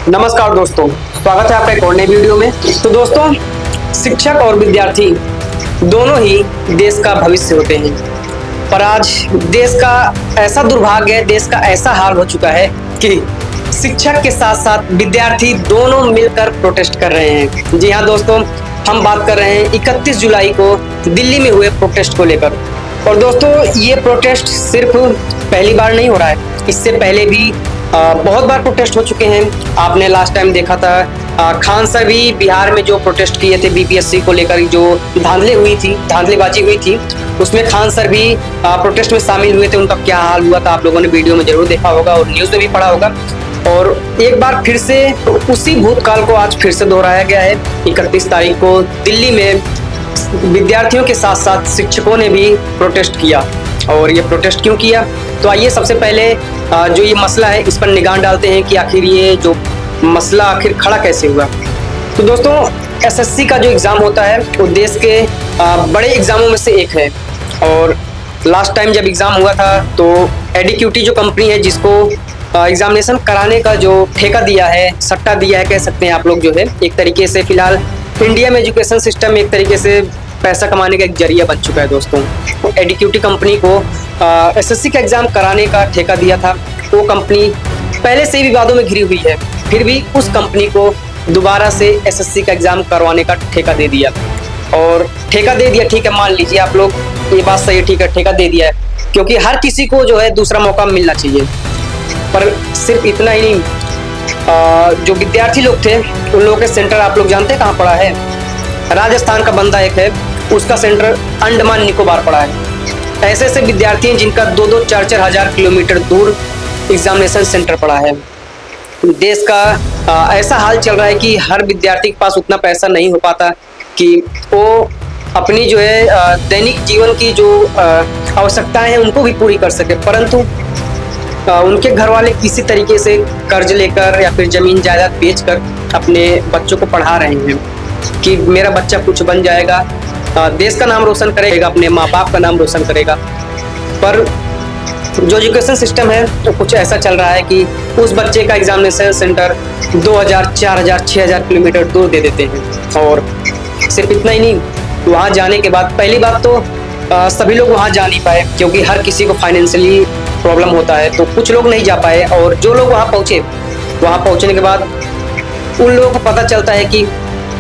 नमस्कार दोस्तों, स्वागत है आपका एक और नई वीडियो में। तो दोस्तों, शिक्षक और विद्यार्थी दोनों ही देश का भविष्य होते हैं, पर आज देश का ऐसा दुर्भाग्य है, देश का ऐसा हाल हो चुका है कि शिक्षक के साथ साथ विद्यार्थी दोनों मिलकर प्रोटेस्ट कर रहे हैं। जी हाँ दोस्तों, हम बात कर रहे हैं 31 जुलाई को दिल्ली में हुए प्रोटेस्ट को लेकर। और दोस्तों, ये प्रोटेस्ट सिर्फ पहली बार नहीं हो रहा है, इससे पहले भी बहुत बार प्रोटेस्ट हो चुके हैं। आपने लास्ट टाइम देखा था खान सर भी बिहार में जो प्रोटेस्ट किए थे बीपीएससी को लेकर, जो धांधलेबाजी हुई थी, उसमें खान सर भी प्रोटेस्ट में शामिल हुए थे। उनका क्या हाल हुआ था आप लोगों ने वीडियो में जरूर देखा होगा और न्यूज़ में भी पढ़ा होगा। और एक बार फिर से उसी भूतकाल को आज फिर से दोहराया गया है। 31 तारीख को दिल्ली में विद्यार्थियों के साथ साथ शिक्षकों ने भी प्रोटेस्ट किया। और ये प्रोटेस्ट क्यों किया, तो आइए सबसे पहले जो ये मसला है इस पर निगाह डालते हैं कि आखिर ये जो मसला आखिर खड़ा कैसे हुआ। तो दोस्तों, एसएससी का जो एग्ज़ाम होता है वो देश के बड़े एग्ज़ामों में से एक है। और लास्ट टाइम जब एग्ज़ाम हुआ था तो एडीक्यूटी जो कंपनी है, जिसको एग्जामिनेशन कराने का जो ठेका दिया है, सट्टा दिया है कह सकते हैं आप लोग, जो है एक तरीके से फिलहाल इंडिया में एजुकेशन सिस्टम एक तरीके से पैसा कमाने का एक जरिया बन चुका है दोस्तों। एडीक्यूटी कंपनी को एसएससी का एग्ज़ाम कराने का ठेका दिया था। वो कंपनी पहले से ही विवादों में घिरी हुई है, फिर भी उस कंपनी को दोबारा से एसएससी का एग्ज़ाम करवाने का ठेका दे दिया। और ठेका दे दिया, ठीक है, मान लीजिए आप लोग, ये बात सही है, ठीक है, ठेका दे दिया है, क्योंकि हर किसी को जो है दूसरा मौका मिलना चाहिए। पर सिर्फ इतना ही नहीं, जो विद्यार्थी लोग थे उन लोगों के सेंटर आप लोग जानते हैं कहाँ पड़ा है? राजस्थान का बंदा एक है, उसका सेंटर अंडमान निकोबार पड़ा है। ऐसे ऐसे विद्यार्थी हैं जिनका 2-2, 4-4 हज़ार किलोमीटर दूर एग्जामिनेशन सेंटर पड़ा है। देश का ऐसा हाल चल रहा है कि हर विद्यार्थी के पास उतना पैसा नहीं हो पाता कि वो अपनी जो है दैनिक जीवन की जो आवश्यकताएं हैं उनको भी पूरी कर सके। परंतु उनके घर वाले किसी तरीके से कर्ज लेकर या फिर ज़मीन जायदाद बेचकर अपने बच्चों को पढ़ा रहे हैं कि मेरा बच्चा कुछ बन जाएगा, देश का नाम रोशन करेगा, अपने माँ बाप का नाम रोशन करेगा। पर जो एजुकेशन सिस्टम है तो कुछ ऐसा चल रहा है कि उस बच्चे का एग्जामिनेशन सेंटर 2000, 4000, 6000 किलोमीटर दूर दे देते हैं। और सिर्फ इतना ही नहीं, वहाँ जाने के बाद पहली बात तो सभी लोग वहाँ जा नहीं पाए, क्योंकि हर किसी को फाइनेंशियली प्रॉब्लम होता है, तो कुछ लोग नहीं जा पाए। और जो लोग वहाँ पहुँचे, वहाँ पहुँचने के बाद उन लोगों को पता चलता है कि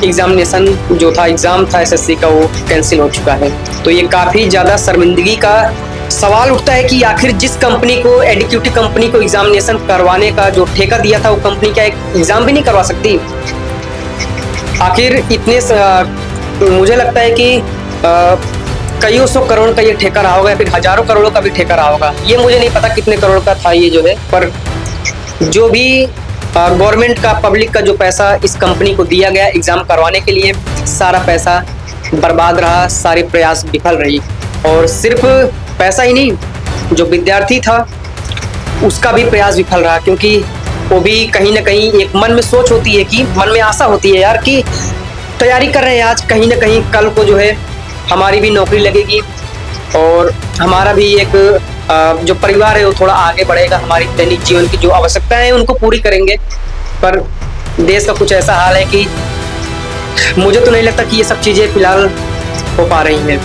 एग्जामिनेशन जो था, एग्ज़ाम था एसएससी का, वो कैंसिल हो चुका है। तो ये काफ़ी ज़्यादा शर्मिंदगी का सवाल उठता है कि आखिर जिस कंपनी को, एडीक्यूटी कंपनी को एग्जामिनेशन करवाने का जो ठेका दिया था, वो कंपनी क्या एक एग्ज़ाम भी नहीं करवा सकती? आखिर इतने मुझे लगता है कि कईयों सौ करोड़ का ये ठेका रहा होगा या फिर हज़ारों करोड़ों का भी ठेका रहा होगा। ये मुझे नहीं पता कितने करोड़ का था ये जो है, पर जो भी गवर्नमेंट का, पब्लिक का जो पैसा इस कंपनी को दिया गया एग्ज़ाम करवाने के लिए, सारा पैसा बर्बाद रहा, सारे प्रयास विफल रही। और सिर्फ पैसा ही नहीं, जो विद्यार्थी था उसका भी प्रयास विफल रहा, क्योंकि वो भी कहीं ना कहीं एक मन में सोच होती है, कि मन में आशा होती है यार कि तैयारी कर रहे हैं आज, कहीं ना कहीं कल को जो है हमारी भी नौकरी लगेगी और हमारा भी एक जो परिवार है वो थोड़ा आगे बढ़ेगा, हमारी दैनिक जीवन की जो आवश्यकताएं हैं उनको पूरी करेंगे। पर देश का कुछ ऐसा हाल है कि मुझे तो नहीं लगता कि ये सब चीज़ें फिलहाल हो पा रही हैं।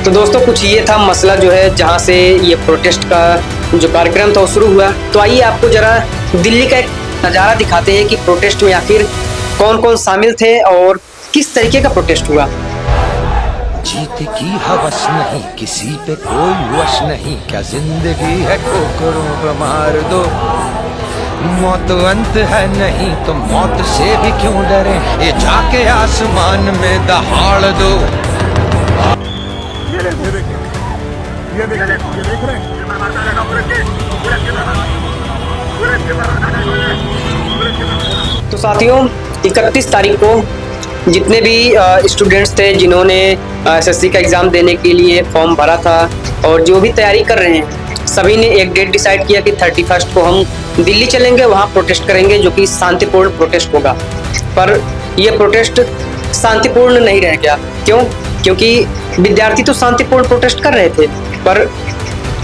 तो दोस्तों, कुछ ये था मसला जो है जहाँ से ये प्रोटेस्ट का जो कार्यक्रम था वो शुरू हुआ। तो आइए आपको ज़रा दिल्ली का एक नज़ारा दिखाते हैं कि प्रोटेस्ट में आखिर कौन कौन शामिल थे और किस तरीके का प्रोटेस्ट हुआ। जीत की हवस नहीं, किसी पे कोई वश नहीं, क्या जिंदगी है ठोकरों पे मार दो, मौत अंत है नहीं तो मौत से भी क्यों डरे, ये जाके आसमान में दहाड़ दो। ये देख रहे हैं। तो साथियों, 31 तारीख को जितने भी स्टूडेंट्स थे जिन्होंने एसएससी का एग्ज़ाम देने के लिए फॉर्म भरा था और जो भी तैयारी कर रहे हैं, सभी ने एक डेट डिसाइड किया कि 31 को हम दिल्ली चलेंगे, वहाँ प्रोटेस्ट करेंगे, जो कि शांतिपूर्ण प्रोटेस्ट होगा। पर यह प्रोटेस्ट शांतिपूर्ण नहीं रह गया। क्यों? क्योंकि विद्यार्थी तो शांतिपूर्ण प्रोटेस्ट कर रहे थे, पर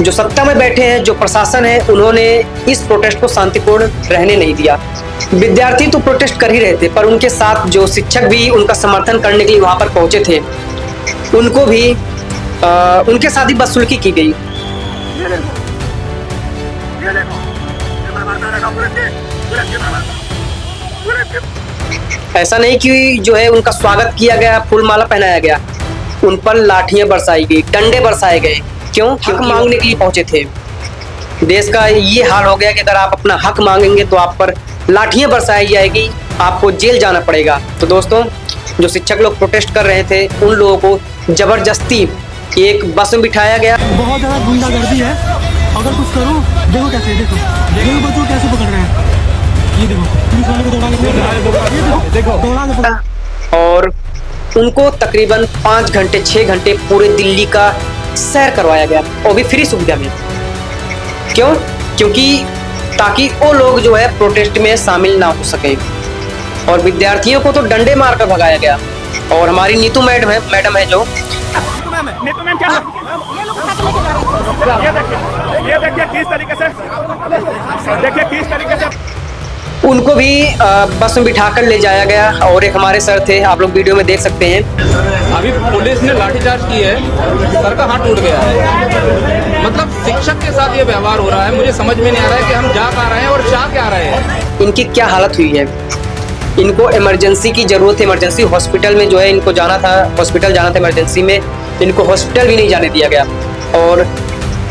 जो सत्ता में बैठे हैं, जो प्रशासन है, उन्होंने इस प्रोटेस्ट को शांतिपूर्ण रहने नहीं दिया। विद्यार्थी तो प्रोटेस्ट कर ही रहे थे, पर उनके साथ जो शिक्षक भी उनका समर्थन करने के लिए वहां पर पहुंचे थे, उनको भी उनके साथ ही बदसलूकी की गई। ये देखो, ये देखो, ये मैं मारता रहेगा पुलिस के ऐसा नहीं कि जो है उनका स्वागत किया गया, फूल माला पहनाया गया, उन पर लाठियां बरसाई गई, डंडे बरसाए गए। क्यों? हक मांगने के लिए पहुंचे थे। देश का ये हाल हो गया कि अगर आप अपना हक मांगेंगे तो आप पर लाठियां बरसाई जाएगी, आपको जेल जाना पड़ेगा। तो दोस्तों, जो शिक्षक लोग प्रोटेस्ट कर रहे थे, उन लोगों को जबरदस्ती एक बस में बिठाया गया। बहुत ज़्यादा गुंडागर्दी है। अगर कुछ करूँ, देखो कैसे, देखो बच्चों कैसे पकड़ रहे हैं। ये देखो, पुलिस वाले को दौड़ा के और उनको तकरीबन 5 घंटे 6 घंटे पूरे दिल्ली का सैर करवाया गया, और भी फ्री सुविधा में। क्यों? क्योंकि ताकि वो लोग जो है प्रोटेस्ट में शामिल ना हो सके। और विद्यार्थियों को तो डंडे मारकर भगाया गया। और हमारी नीतू मैडम है जो नीतू मैम क्या ये देखिए किस तरीके से, देखिए किस तरीके से उनको भी बस में बिठाकर ले जाया गया। और एक हमारे सर थे, आप लोग वीडियो में देख सकते हैं। अभी पुलिस ने लाठीचार्ज की है, सर का हाथ टूट गया है। मतलब शिक्षक के साथ ये व्यवहार हो रहा है, मुझे समझ में नहीं आ रहा है कि हम जा कहाँ रहे हैं और चाह क्या रहे हैं। इनकी क्या हालत हुई है। इनको इमरजेंसी की जरूरत है, इमरजेंसी हॉस्पिटल में जो है इनको जाना था, हॉस्पिटल जाना था इमरजेंसी में, इनको हॉस्पिटल भी नहीं जाने दिया गया। और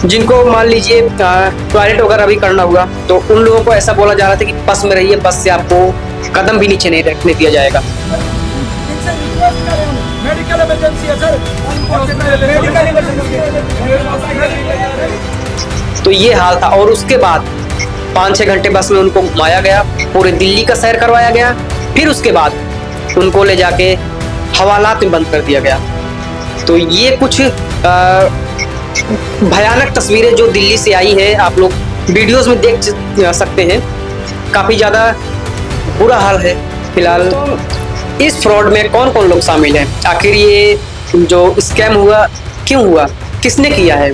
जिनको मान लीजिए टॉयलेट वगैरह भी करना हुआ, तो उन लोगों को ऐसा बोला जा रहा था कि बस में रहिए, बस से आपको कदम भी नीचे नहीं रखने दिया जाएगा। मेडिकल इमरजेंसी है सर, मेडिकल इमरजेंसी। तो ये हाल था। और उसके बाद 5-6 घंटे बस में उनको घुमाया गया, पूरे दिल्ली का सैर करवाया गया। फिर उसके बाद उनको ले जाके हवालात में बंद कर दिया गया। तो ये कुछ भयानक तस्वीरें जो दिल्ली से आई है, आप लोग वीडियोस में देख सकते हैं। काफी ज्यादा बुरा हाल है। फिलहाल तो इस फ्रॉड में कौन कौन लोग शामिल हैं, आखिर ये जो स्कैम हुआ क्यों हुआ, किसने किया है?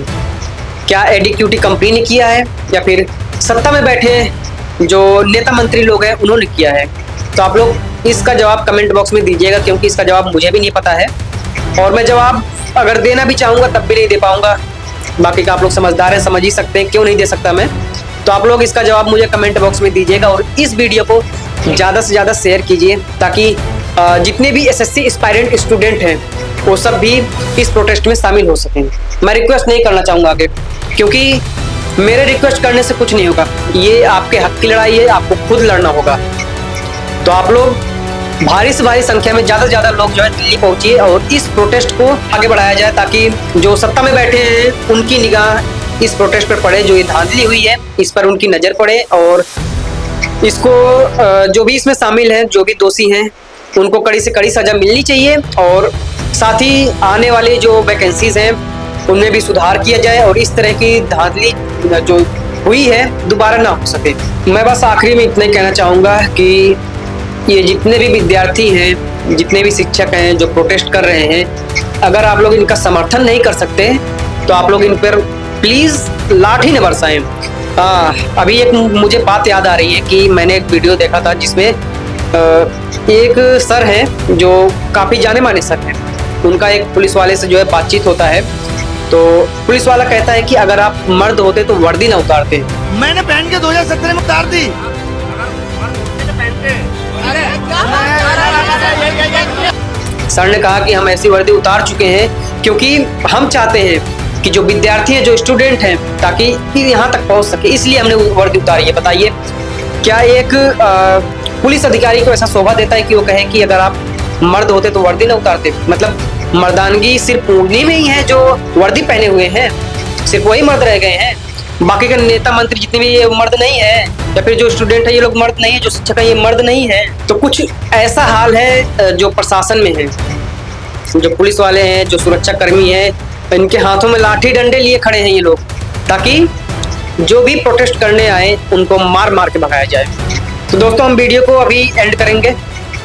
क्या एडीक्यूटी कंपनी ने किया है, या फिर सत्ता में बैठे जो नेता मंत्री लोग हैं उन्होंने किया है? तो आप लोग इसका जवाब कमेंट बॉक्स में दीजिएगा, क्योंकि इसका जवाब मुझे भी नहीं पता है। और मैं जवाब अगर देना भी चाहूँगा तब भी नहीं दे पाऊँगा। बाकी का आप लोग समझदार हैं, समझ ही सकते हैं, क्यों नहीं दे सकता मैं। तो आप लोग इसका जवाब मुझे कमेंट बॉक्स में दीजिएगा। और इस वीडियो को ज़्यादा से ज़्यादा शेयर कीजिए, ताकि जितने भी एसएससी एस्पायरेंट स्टूडेंट हैं वो सब भी इस प्रोटेस्ट में शामिल हो सकें। मैं रिक्वेस्ट नहीं करना चाहूँगा आगे, क्योंकि मेरे रिक्वेस्ट करने से कुछ नहीं होगा। ये आपके हक की लड़ाई है, आपको खुद लड़ना होगा। तो आप लोग भारी से भारी संख्या में ज़्यादा से ज़्यादा लोग जो है दिल्ली पहुंचिए और इस प्रोटेस्ट को आगे बढ़ाया जाए, ताकि जो सत्ता में बैठे हैं उनकी निगाह इस प्रोटेस्ट पर पड़े। जो ये धांधली हुई है इस पर उनकी नज़र पड़े, और इसको जो भी इसमें शामिल हैं, जो भी दोषी हैं, उनको कड़ी से कड़ी सजा मिलनी चाहिए। और साथ ही आने वाले जो वैकेंसीज हैं उनमें भी सुधार किया जाए, और इस तरह की धांधली जो हुई है दोबारा ना हो सके। मैं बस आखिरी में इतना ही कहना चाहूँगा कि ये जितने भी विद्यार्थी हैं, जितने भी शिक्षक हैं जो प्रोटेस्ट कर रहे हैं, अगर आप लोग इनका समर्थन नहीं कर सकते तो आप लोग इन पर प्लीज़ लाठी न बरसाएं। अभी एक मुझे बात याद आ रही है कि मैंने एक वीडियो देखा था जिसमें एक सर हैं जो काफ़ी जाने माने सर हैं। उनका एक पुलिस वाले से जो है बातचीत होता है, तो पुलिस वाला कहता है कि अगर आप मर्द होते तो वर्दी ना उतारते। मैंने पहन के 2017 में उतार दी। सर ने कहा कि हम ऐसी वर्दी उतार चुके हैं क्योंकि हम चाहते हैं कि जो विद्यार्थी हैं, जो स्टूडेंट हैं, ताकि यहाँ तक पहुँच सके, इसलिए हमने वर्दी उतारी है। बताइए, क्या एक पुलिस अधिकारी को ऐसा शोभा देता है कि वो कहे कि अगर आप मर्द होते तो वर्दी ना उतारते? मतलब मर्दानगी सिर्फ उन्हीं में ही है जो वर्दी पहने हुए हैं, सिर्फ वही मर्द रह गए हैं। बाकी का नेता मंत्री जितने भी ये मर्द नहीं है, या फिर जो स्टूडेंट है ये लोग मर्द नहीं है, जो शिक्षक है ये मर्द नहीं है। तो कुछ ऐसा हाल है जो प्रशासन में है, जो पुलिस वाले हैं, जो सुरक्षा कर्मी हैं, इनके हाथों में लाठी डंडे लिए खड़े हैं ये लोग, ताकि जो भी प्रोटेस्ट करने आए उनको मार मार के भगाया जाए। तो दोस्तों, हम वीडियो को अभी एंड करेंगे,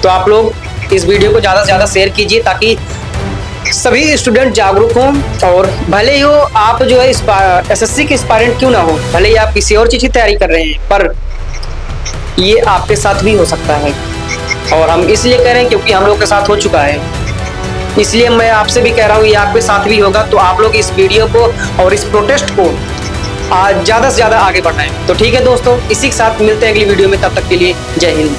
तो आप लोग इस वीडियो को ज़्यादा से ज़्यादा शेयर कीजिए, ताकि सभी स्टूडेंट जागरूक हों और भले ही हो आप जो है एसएससी के एस्पायरेंट क्यों ना हो, भले ही आप किसी और चीज की तैयारी कर रहे हैं, पर ये आपके साथ भी हो सकता है। और हम इसलिए कह रहे हैं क्योंकि हम लोग के साथ हो चुका है, इसलिए मैं आपसे भी कह रहा हूँ ये आपके साथ भी होगा। तो आप लोग इस वीडियो को और इस प्रोटेस्ट को ज्यादा से ज्यादा आगे बढ़ाएं। तो ठीक है दोस्तों, इसी के साथ मिलते हैं अगली वीडियो में, तब तक के लिए जय हिंद।